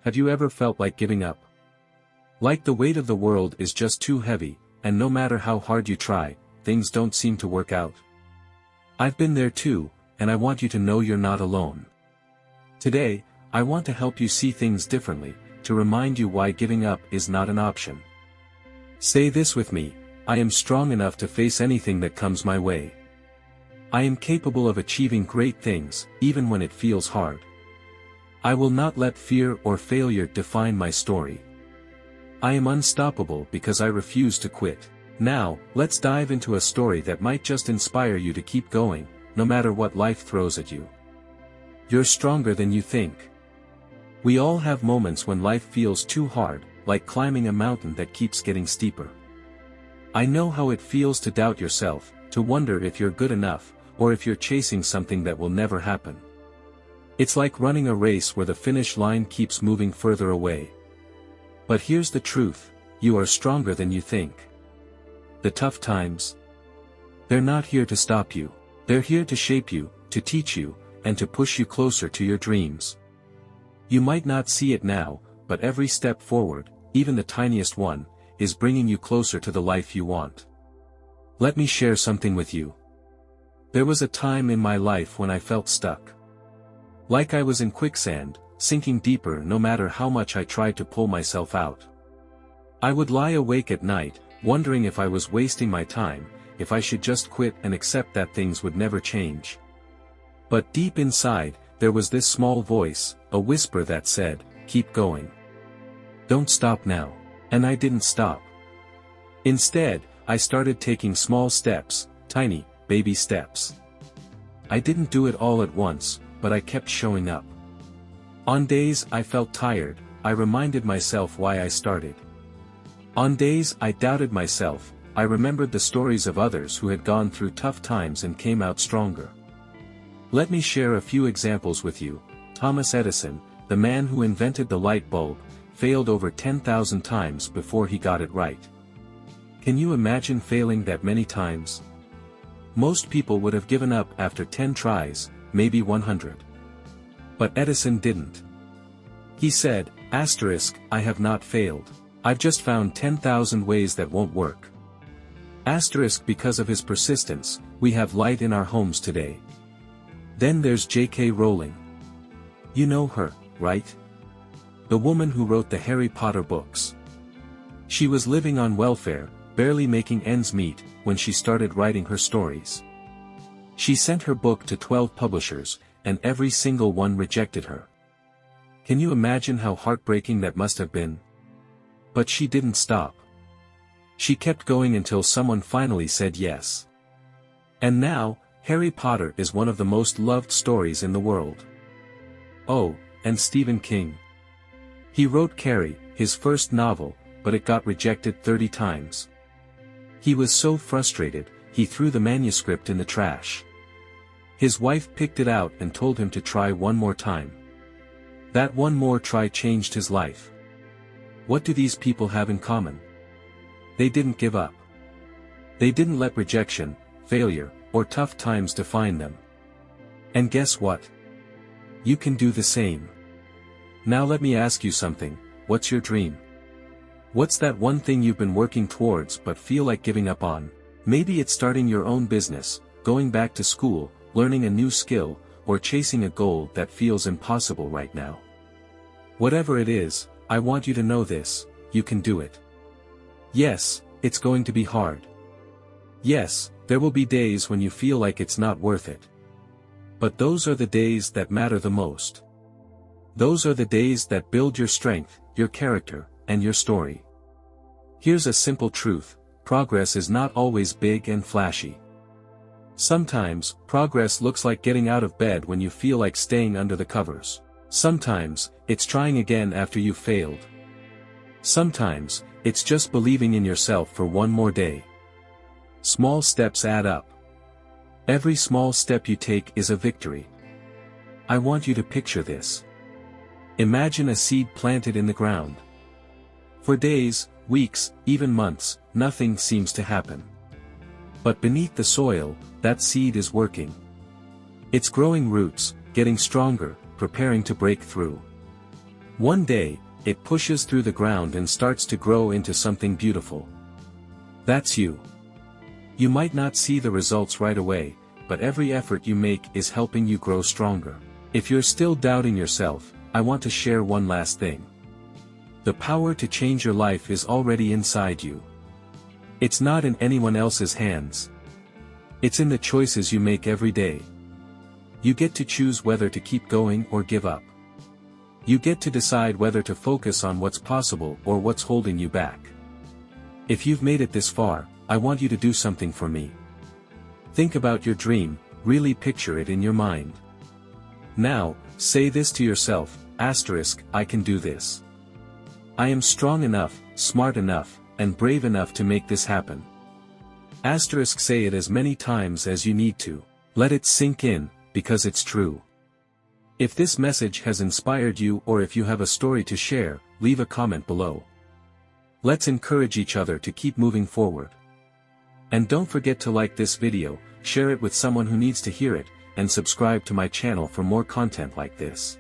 Have you ever felt like giving up? Like the weight of the world is just too heavy, and no matter how hard you try, things don't seem to work out. I've been there too, and I want you to know you're not alone. Today, I want to help you see things differently, to remind you why giving up is not an option. Say this with me: I am strong enough to face anything that comes my way. I am capable of achieving great things, even when it feels hard. I will not let fear or failure define my story. I am unstoppable because I refuse to quit. Now, let's dive into a story that might just inspire you to keep going, no matter what life throws at you. You're stronger than you think. We all have moments when life feels too hard, like climbing a mountain that keeps getting steeper. I know how it feels to doubt yourself, to wonder if you're good enough, or if you're chasing something that will never happen. It's like running a race where the finish line keeps moving further away. But here's the truth: you are stronger than you think. The tough times, they're not here to stop you. They're here to shape you, to teach you, and to push you closer to your dreams. You might not see it now, but every step forward, even the tiniest one, is bringing you closer to the life you want. Let me share something with you. There was a time in my life when I felt stuck. Like I was in quicksand, sinking deeper no matter how much I tried to pull myself out. I would lie awake at night, wondering if I was wasting my time, if I should just quit and accept that things would never change. But deep inside, there was this small voice, a whisper that said, "Keep going. Don't stop now." And I didn't stop. Instead, I started taking small steps, tiny, baby steps. I didn't do it all at once, but I kept showing up. On days I felt tired, I reminded myself why I started. On days I doubted myself, I remembered the stories of others who had gone through tough times and came out stronger. Let me share a few examples with you. Thomas Edison, the man who invented the light bulb, failed over 10,000 times before he got it right. Can you imagine failing that many times? Most people would have given up after 10 tries, maybe 100. But Edison didn't. He said, "I have not failed. I've just found 10,000 ways that won't work." Because of his persistence, we have light in our homes today. Then there's J.K. Rowling. You know her, right? The woman who wrote the Harry Potter books. She was living on welfare, barely making ends meet, when she started writing her stories. She sent her book to 12 publishers, and every single one rejected her. Can you imagine how heartbreaking that must have been? But she didn't stop. She kept going until someone finally said yes. And now, Harry Potter is one of the most loved stories in the world. Oh, and Stephen King. He wrote Carrie, his first novel, but it got rejected 30 times. He was so frustrated, he threw the manuscript in the trash. His wife picked it out and told him to try one more time. That one more try changed his life. What do these people have in common? They didn't give up. They didn't let rejection, failure, or tough times define them. And guess what? You can do the same. Now let me ask you something: what's your dream? What's that one thing you've been working towards but feel like giving up on? Maybe it's starting your own business, going back to school, learning a new skill, or chasing a goal that feels impossible right now. Whatever it is, I want you to know this: you can do it. Yes, it's going to be hard. Yes, there will be days when you feel like it's not worth it. But those are the days that matter the most. Those are the days that build your strength, your character, and your story. Here's a simple truth: progress is not always big and flashy. Sometimes, progress looks like getting out of bed when you feel like staying under the covers. Sometimes, it's trying again after you've failed. Sometimes, it's just believing in yourself for one more day. Small steps add up. Every small step you take is a victory. I want you to picture this. Imagine a seed planted in the ground. For days, weeks, even months, nothing seems to happen. But beneath the soil, that seed is working. It's growing roots, getting stronger, preparing to break through. One day, it pushes through the ground and starts to grow into something beautiful. That's you. You might not see the results right away, but every effort you make is helping you grow stronger. If you're still doubting yourself, I want to share one last thing. The power to change your life is already inside you. It's not in anyone else's hands. It's in the choices you make every day. You get to choose whether to keep going or give up. You get to decide whether to focus on what's possible or what's holding you back. If you've made it this far, I want you to do something for me. Think about your dream, really picture it in your mind. Now, say this to yourself, I can do this. I am strong enough, smart enough, and brave enough to make this happen. Say it as many times as you need to. Let it sink in, because it's true. If this message has inspired you or if you have a story to share, leave a comment below. Let's encourage each other to keep moving forward. And don't forget to like this video, share it with someone who needs to hear it, and subscribe to my channel for more content like this.